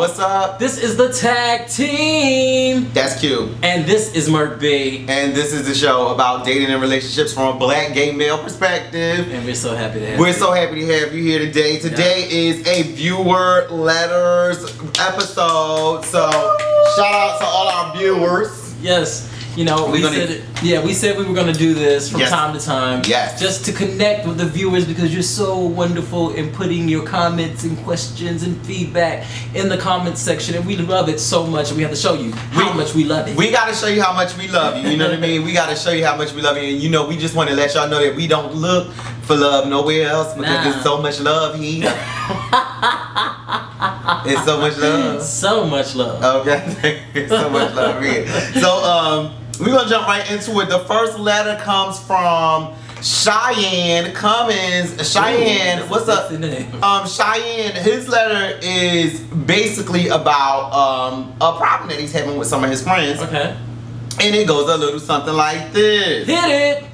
What's up? This is the tag team. That's cute. And this is Merc B. And this is the show about dating and relationships from a black gay male perspective. And we're so happy to have you. We're so happy to have you here today. Today is a viewer letters episode. So shout out to all our viewers. Yes. You know, we said we were going to do this from time to time. Yes. Just to connect with the viewers because you're so wonderful in putting your comments and questions and feedback in the comments section. And we love it so much. And we have to show you how much we love it. We got to show you how much we love you. You know what I mean? We got to show you how much we love you. And you know, we just want to let y'all know that we don't look for love nowhere else because there's so much love here. It's so much love. So much love. Okay. So much love here. So, we're going to jump right into it. The first letter comes from Cheyenne Cummins. Cheyenne, what's up? Cheyenne, his letter is basically about a problem that he's having with some of his friends. Okay. And it goes a little something like this. Hit it!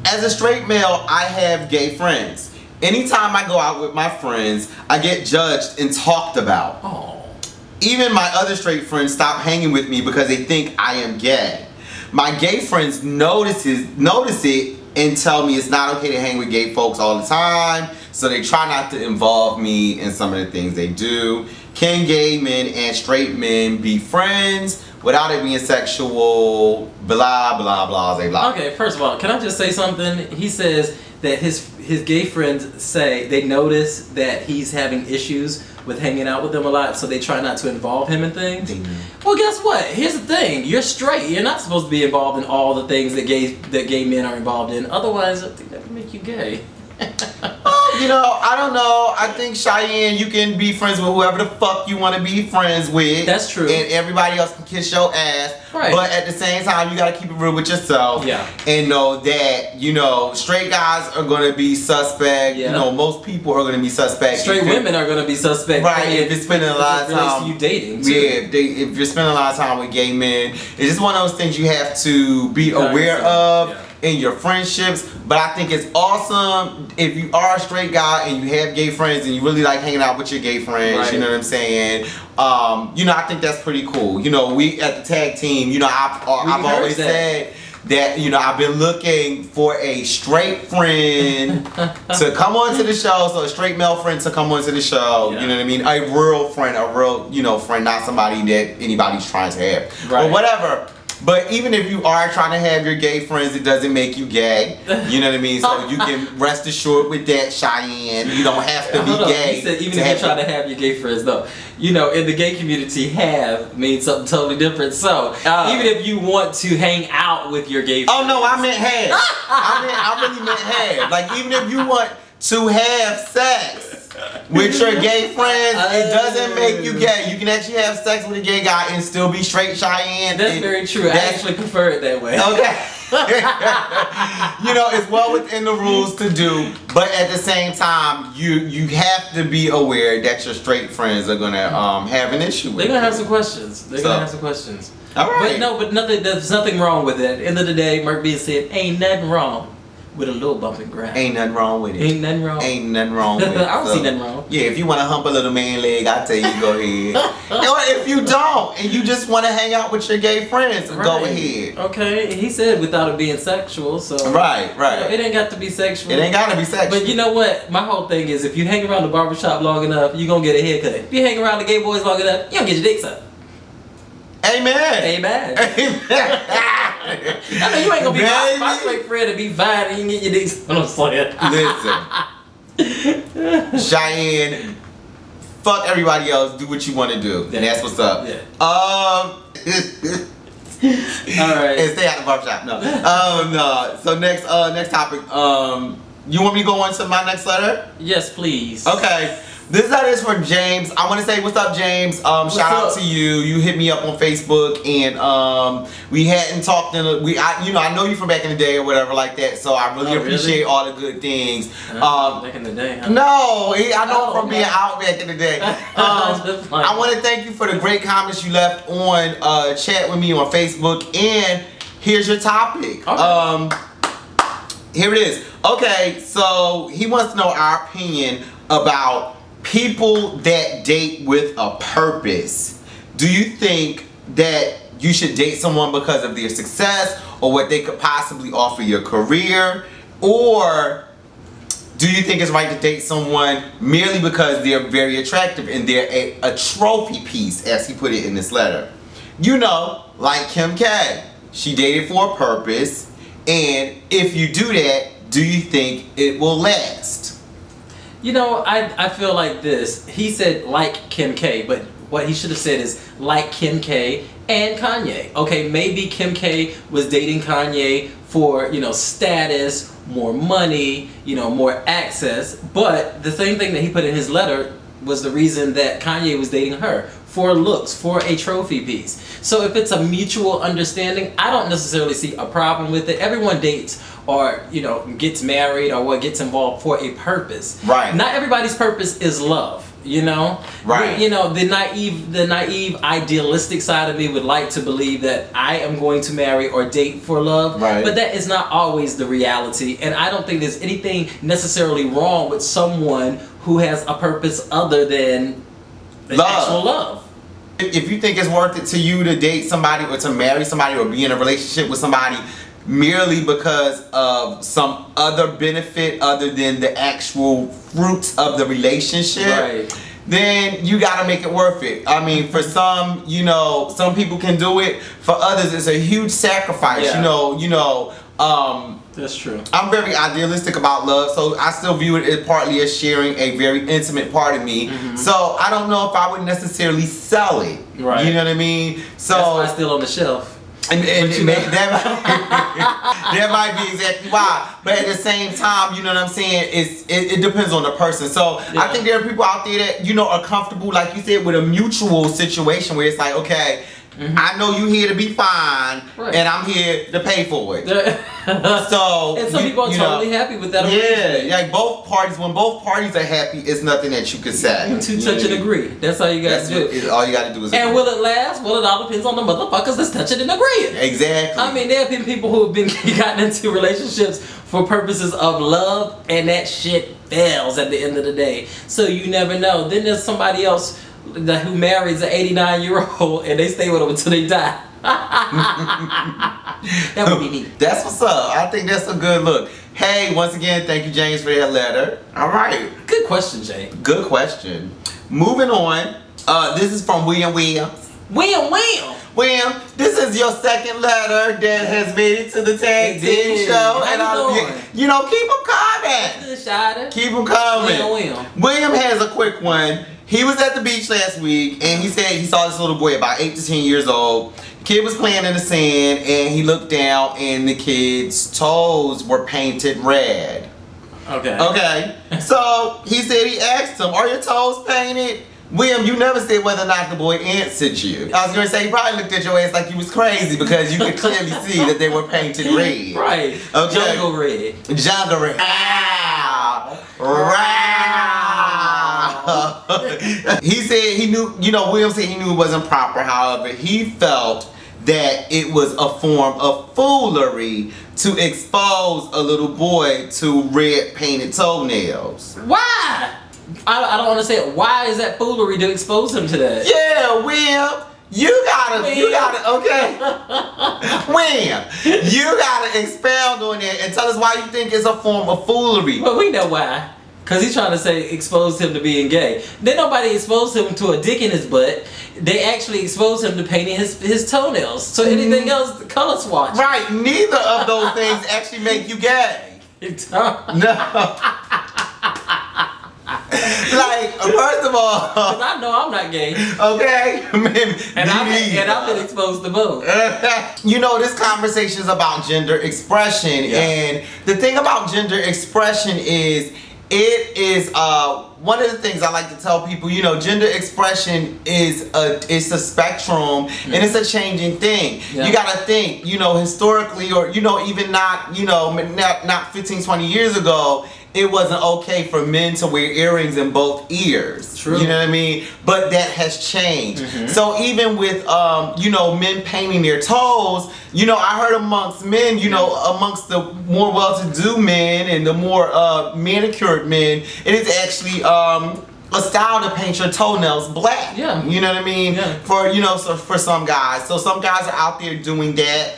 As a straight male, I have gay friends. Anytime I go out with my friends, I get judged and talked about. Oh. Even my other straight friends stop hanging with me because they think I am gay. My gay friends notice it and tell me it's not okay to hang with gay folks all the time, so they try not to involve me in some of the things they do. Can gay men and straight men be friends without it being sexual? Blah, blah, blah, blah. Okay, first of all, can I just say something? He says that his gay friends say they notice that he's having issues with hanging out with them a lot, so they try not to involve him in things. Well, guess what? Here's the thing: you're straight. You're not supposed to be involved in all the things that gay men are involved in. Otherwise, I think that would make you gay. You know, I don't know. I think, Cheyenne, you can be friends with whoever the fuck you want to be friends with. That's true. And everybody else can kiss your ass. Right. But at the same time, you got to keep it real with yourself. Yeah. And know that, you know, straight guys are going to be suspect. Yeah. You know, most people are going to be suspect. Straight women are going to be suspect. Right. If you're spending a lot of time. You dating, too. Yeah. If you're spending a lot of time with gay men, it's just one of those things you have to be aware of. Yeah. In your friendships. But I think it's awesome if you are a straight guy and you have gay friends and you really like hanging out with your gay friends. Right. You know what I'm saying? You know, I think that's pretty cool. You know, we at the tag team, you know, I've always said that, you know, I've been looking for a straight friend to come onto the show. So a straight male friend to come onto the show. Yeah. You know what I mean? A real friend, a real, you know, friend, not somebody that anybody's trying to have. Right. Or whatever. But even if you are trying to have your gay friends, it doesn't make you gay. You know what I mean? So you can rest assured with that, Cheyenne. You don't have to be gay. He said even if you're trying to have your gay friends, though. You know, in the gay community, have means something totally different. So even if you want to hang out with your gay friends. Oh, no, I meant have. I really meant have. Like, even if you want to have sex with your gay friends, it doesn't make you gay. You can actually have sex with a gay guy and still be straight, Cheyenne. That's very true. I actually prefer it that way. Okay. You know, it's well within the rules to do, but at the same time, you have to be aware that your straight friends are gonna have an issue with. They're gonna have some questions. They're gonna have some questions. All right. But nothing. There's nothing wrong with it. At the end of the day, Merc B said, "Ain't nothing wrong with a little bump and grind." Ain't nothing wrong with it. Ain't nothing wrong. Ain't nothing wrong with it. I don't see nothing wrong. Yeah, if you want to hump a little man leg, I tell you go ahead. Or if you don't, and you just want to hang out with your gay friends, go ahead. Okay, he said without it being sexual, so right. You know, it ain't got to be sexual. It ain't got to be sexual. But you know what? My whole thing is, if you hang around the barbershop long enough, you gonna get a haircut. If you hang around the gay boys long enough, you gonna get your dick sucked. Amen. Amen. I mean, you ain't gonna be my straight friend and be fine and you get your dick sucked. Listen, Cheyenne, fuck everybody else. Do what you want to do, and that's what's up. Yeah. All right. And stay out of the barbershop. No. No. So next topic. You want me to go on to my next letter? Yes, please. Okay. This letter is from James. I want to say what's up, James. Shout out to you. You hit me up on Facebook, and we hadn't talked in I know you from back in the day or whatever like that. So I really appreciate all the good things. Back in the day, huh? No, I know from being out back in the day. I want to thank you for the great comments you left on chat with me on Facebook. And here's your topic. Okay. Here it is. Okay, so he wants to know our opinion about people that date with a purpose, do you think that you should date someone because of their success or what they could possibly offer your career? Or do you think it's right to date someone merely because they're very attractive and they're a trophy piece, as he put it in this letter? You know, like Kim K. She dated for a purpose, and if you do that, do you think it will last? You know, I feel like this. He said like Kim K, but what he should have said is like Kim K and Kanye. Okay, maybe Kim K was dating Kanye for, you know, status, more money, you know, more access. But the same thing that he put in his letter was the reason that Kanye was dating her, for looks, for a trophy piece. So if it's a mutual understanding, I don't necessarily see a problem with it. Everyone dates or, you know, gets married or what gets involved for a purpose. Right. Not everybody's purpose is love. You know, right? You know, the naive, idealistic side of me would like to believe that I am going to marry or date for love, right? But that is not always the reality, and I don't think there's anything necessarily wrong with someone who has a purpose other than actual love. If you think it's worth it to you to date somebody or to marry somebody or be in a relationship with somebody merely because of some other benefit other than the actual fruits of the relationship, right, then you gotta make it worth it. I mean, for some, you know, some people can do it. For others, it's a huge sacrifice. Yeah. That's true. I'm very idealistic about love, so I still view it as partly as sharing a very intimate part of me. So I don't know if I would necessarily sell it. Right. You know what I mean? So that's why it's still on the shelf. And that might be exactly why. But at the same time, you know what I'm saying, it depends on the person. So yeah. I think there are people out there that, you know, are comfortable, like you said, with a mutual situation where it's like, okay, I know you here to be fine, right, and I'm here to pay for it. So and some people are totally happy with that arrangement. Yeah, like both parties, when both parties are happy, it's nothing that you can say. To touch and agree. That's all you gotta do. All you gotta do is agree. And will it last? Well, it all depends on the motherfuckers that's touching and agreeing. Exactly. I mean, there have been people who have been gotten into relationships for purposes of love, and that shit fails at the end of the day. So you never know. Then there's somebody else who marries an 89-year-old and they stay with him until they die. That would be me. That's what's up. I think that's a good look. Hey, once again, thank you, James, for that letter. All right. Good question, Jay. Good question. Moving on. This is from William. William, this is your second letter that has made it to the Tag Team Show. How and you know, keep them coming. Good, Shada. Keep them coming. William has a quick one. He was at the beach last week, and he said he saw this little boy about 8 to 10 years old. Kid was playing in the sand, and he looked down, and the kid's toes were painted red. Okay. So he said, he asked him, "Are your toes painted?" William, you never said whether or not the boy answered you. I was going to say, he probably looked at your ass like you was crazy because you could clearly see that they were painted red. Right. Okay. Jungle red. Jungle red. Ow. He said he knew, you know, William said he knew it wasn't proper. However, he felt that it was a form of foolery to expose a little boy to red painted toenails. Why? I don't understand. Why is that foolery to expose him to that? Yeah, William. You gotta, okay. William, you gotta expound on that and tell us why you think it's a form of foolery. Well, we know why. Because he's trying to say expose him to being gay. Then nobody exposed him to a dick in his butt. They actually exposed him to painting his toenails. So anything else, color swatch. Right, neither of those things actually make you gay. No. Like, first of all, because I know I'm not gay. Okay, and I've been exposed to both. You know, this conversation is about gender expression, and the thing about gender expression is, it is one of the things I like to tell people. You know, gender expression is it's a spectrum, and it's a changing thing. You gotta think, you know, historically, or you know, even not 15, 20 years ago, it wasn't okay for men to wear earrings in both ears. True. You know what I mean? But that has changed. So even with you know, men painting their toes, you know, I heard amongst men, you know, amongst the more well-to-do men and the more manicured men, it is actually a style to paint your toenails black. Yeah. You know what I mean? Yeah. For, you know, so for some guys. So some guys are out there doing that.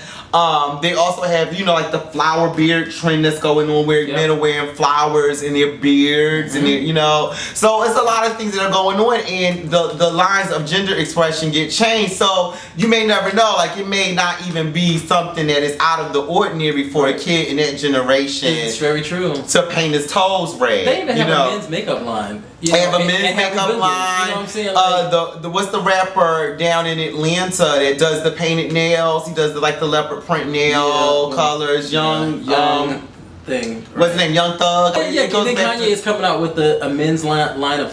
They also have, you know, like the flower beard trend that's going on where men are wearing flowers in their beards and their, you know. So it's a lot of things that are going on, and the lines of gender expression get changed. So you may never know, like it may not even be something that is out of the ordinary for a kid in that generation. It's very true. To paint his toes red. They even have a men's makeup line. They have a men's makeup line. You know what I'm saying? Like, what's the rapper down in Atlanta that does the painted nails? He does the leopard print nail colors. Young thing. Right? What's his name? Young Thug. Yeah, then Kanye is coming out with a men's line of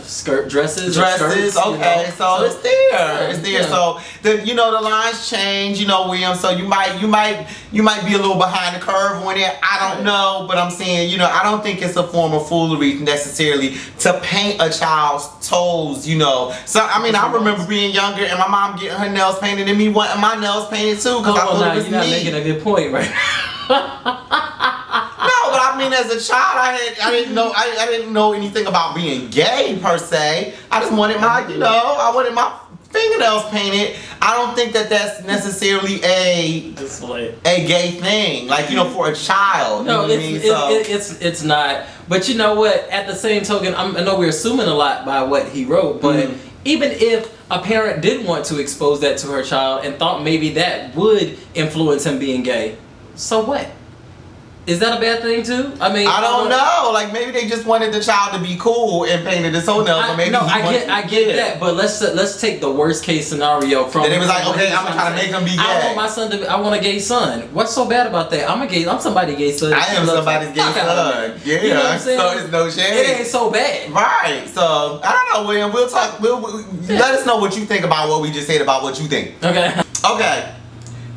dresses. Skirts, okay, you know? so it's there. It's there. So the the lines change. You know, William. So you might be a little behind the curve on it. I don't know, but I'm saying I don't think it's a form of foolery necessarily to paint a child's toes. You know. So I mean, I remember being younger and my mom getting her nails painted and me wanting my nails painted too because I thought it was you're not making a good point, right? No, but I mean, as a child, I didn't know anything about being gay per se. I just wanted I wanted my fingernails painted. I don't think that that's necessarily a gay thing, like for a child. No, you know what I mean? it's not. But you know what? At the same token, I know we're assuming a lot by what he wrote, but even if a parent did want to expose that to her child and thought maybe that would influence him being gay, so what? Is that a bad thing too? I mean, I don't know. Like maybe they just wanted the child to be cool and painted his toenails. Or maybe I get that. But let's take the worst case scenario from. And it was like, okay, I'm gonna try to make him be gay. I want my son to. I want a gay son. What's so bad about that? I'm somebody's gay son. I am somebody's gay son. Yeah. You know what I'm saying? So it's no shame. It ain't so bad. Right. So I don't know, William. We'll talk. Let us know what you think about what we just said about what you think. Okay. Okay.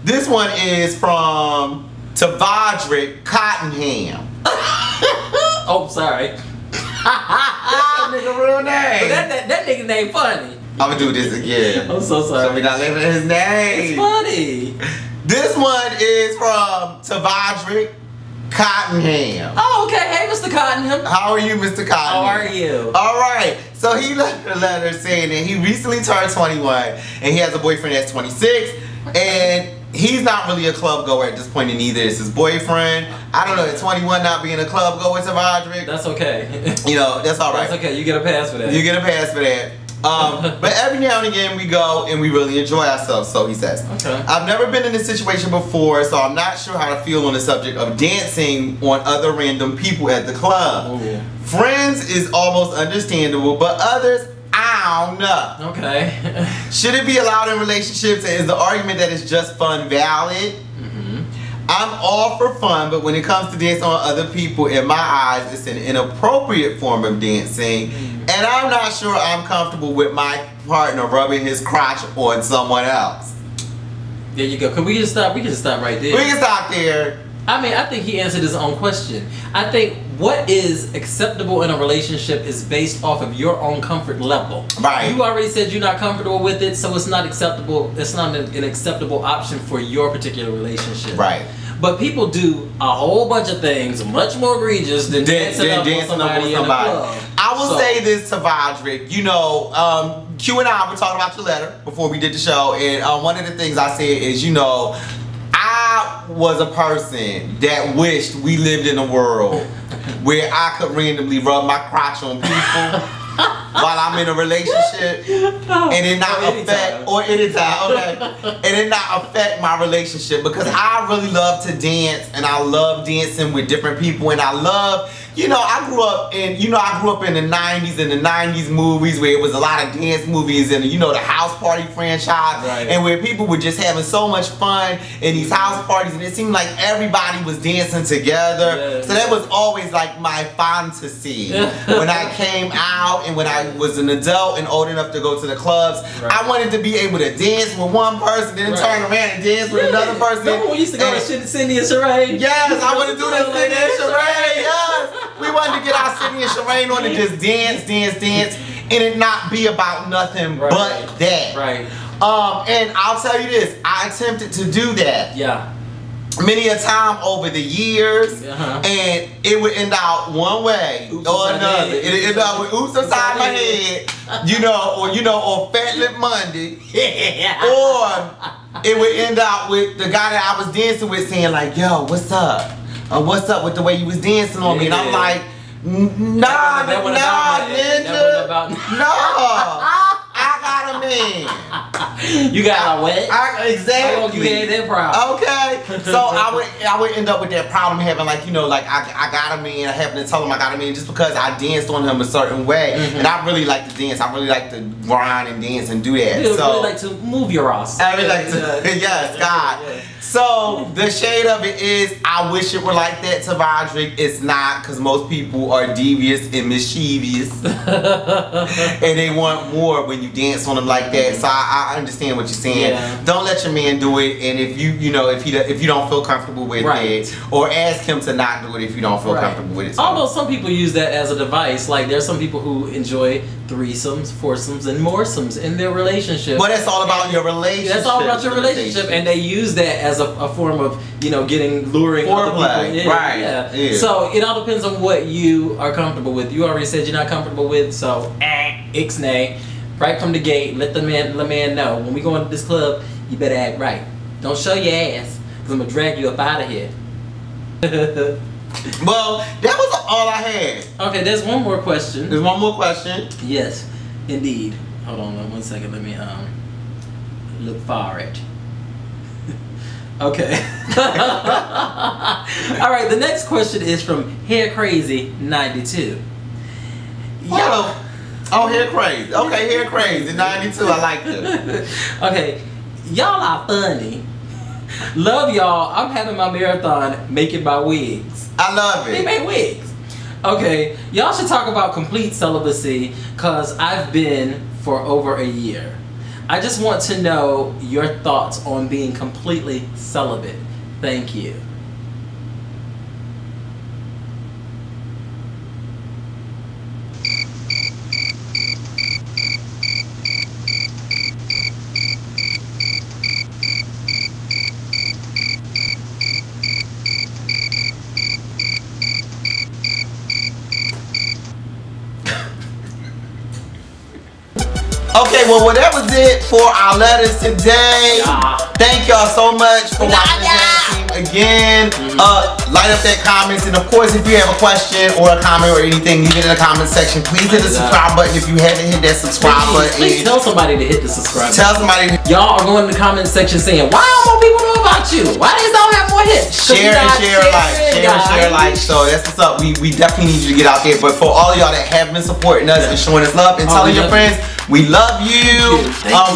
This one is from Tavadrick Cottenham. Oh, sorry. That's that nigga real name. But that nigga name funny. I'm gonna do this again. I'm so sorry. So we not leaving his name. It's funny. This one is from Tavadrick Cottenham. Oh, okay. Hey, Mr. Cottenham. How are you, Mr. Cottenham? How are you? All right. So he left a letter saying that he recently turned 21 and he has a boyfriend that's 26 and he's not really a club goer at this point, and neither is his boyfriend. I don't know, at 21 not being a club goer to Roderick. That's okay. That's all right. That's okay. You get a pass for that. You get a pass for that. But every now and again we go and we really enjoy ourselves, so he says. Okay. I've never been in this situation before, so I'm not sure how to feel on the subject of dancing on other random people at the club. Ooh. Friends is almost understandable, but others, I don't know. Okay. Should it be allowed in relationships, and is the argument that it's just fun valid? I'm all for fun, but when it comes to dancing on other people, in my eyes, it's an inappropriate form of dancing, and I'm not sure I'm comfortable with my partner rubbing his crotch on someone else. There you go. We can stop right there. We can stop there. I mean, I think he answered his own question. I think what is acceptable in a relationship is based off of your own comfort level. Right. You already said you're not comfortable with it, so it's not acceptable. It's not an acceptable option for your particular relationship. Right. But people do a whole bunch of things much more egregious than dancing up with somebody in a club. I will say this to Vodrick. Q and I were talking about your letter before we did the show, and one of the things I said is, I was a person that wished we lived in a world where I could randomly rub my crotch on people while I'm in a relationship and it not affect, or anytime, okay, and it not affect my relationship, because I really love to dance and I love dancing with different people, and I love, I grew up in the 90s and the 90s movies where it was a lot of dance movies and the House Party franchise, right, and where people were just having so much fun in these house parties, and it seemed like everybody was dancing together. So that was always like my fantasy when I came out and when I was an adult and old enough to go to the clubs. Right. I wanted to be able to dance with one person, then turn around and dance with another person. Remember we used to go to Cindy and Sheree? Yes, I want to do that Cindy and Sheree. Yes. We wanted to get our Cindy and Sheree on and just dance, and it not be about nothing but that. Right. And I'll tell you this, I attempted to do that. Yeah. many a time over the years, and it would end out one way or another. It end up with oops upside my head, or Fat Lip Monday, or it would end out with the guy that I was dancing with saying like, "Yo, what's up? What's up with the way you was dancing on me?" And I'm like, "Nah, ninja, no." I got a man. You got a what? Exactly. Oh, you had that problem. Okay. So I would end up with that problem having like, I got a man, having to tell him I got a man just because I danced on him a certain way. And I really like to dance. I really like to grind and dance and do that. You really like to move your ass. I really like to, yes, God. Yeah. So the shade of it is, I wish it were like that to Roderick. It's not, because most people are devious and mischievous. And they want more when you dance on them like that. So I understand what you're saying. Yeah. Don't let your man do it, and if if you don't feel comfortable with it, or ask him to not do it if you don't feel comfortable with it. So. Although some people use that as a device, like there's some people who enjoy threesomes, foursomes, and moresomes in their relationship. Well, that's all about your relationship. That's all about your relationship, and they use that as a form of luring other people in. Right. Yeah. So it all depends on what you are comfortable with. You already said you're not comfortable with, so ixnay. Right from the gate, let the man know. When we go into this club, you better act right. Don't show your ass, because I'm going to drag you up out of here. Well, that was all I had. Okay, there's one more question. There's one more question? Yes, indeed. Hold on 1 second. Let me look for it. Okay. All right, the next question is from Hair Crazy 92. Yo. Oh, Hair Crazy. Okay, Hair Crazy 92. I like it. Okay, y'all are funny. Love y'all. I'm having my marathon making my wigs. I love it. They make wigs. Okay, y'all should talk about complete celibacy, because I've been for over a year. I just want to know your thoughts on being completely celibate. Thank you. Okay, well, that was it for our letters today. Thank y'all so much for watching the tag team again. Light up that comments, and of course, if you have a question or a comment or anything, leave it in the comment section. Please hit the subscribe button if you haven't hit that subscribe button. Please tell somebody to hit the subscribe button. Tell somebody. Y'all are going in the comment section saying, why don't more people know about you? Why these don't have more hits? Share and share like. So that's what's up. We definitely need you to get out there. But for all y'all that have been supporting us and showing us love and telling your friends, we love you.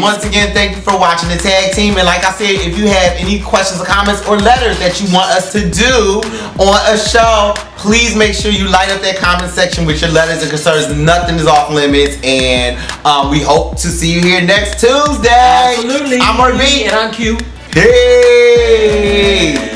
Once again, thank you for watching the tag team. And like I said, if you have any questions or comments or letters that you want us to do on a show, please make sure you light up that comment section with your letters and concerns. Nothing is off limits. And we hope to see you here next Tuesday. Absolutely. I'm Merc B. And I'm Q. Hey.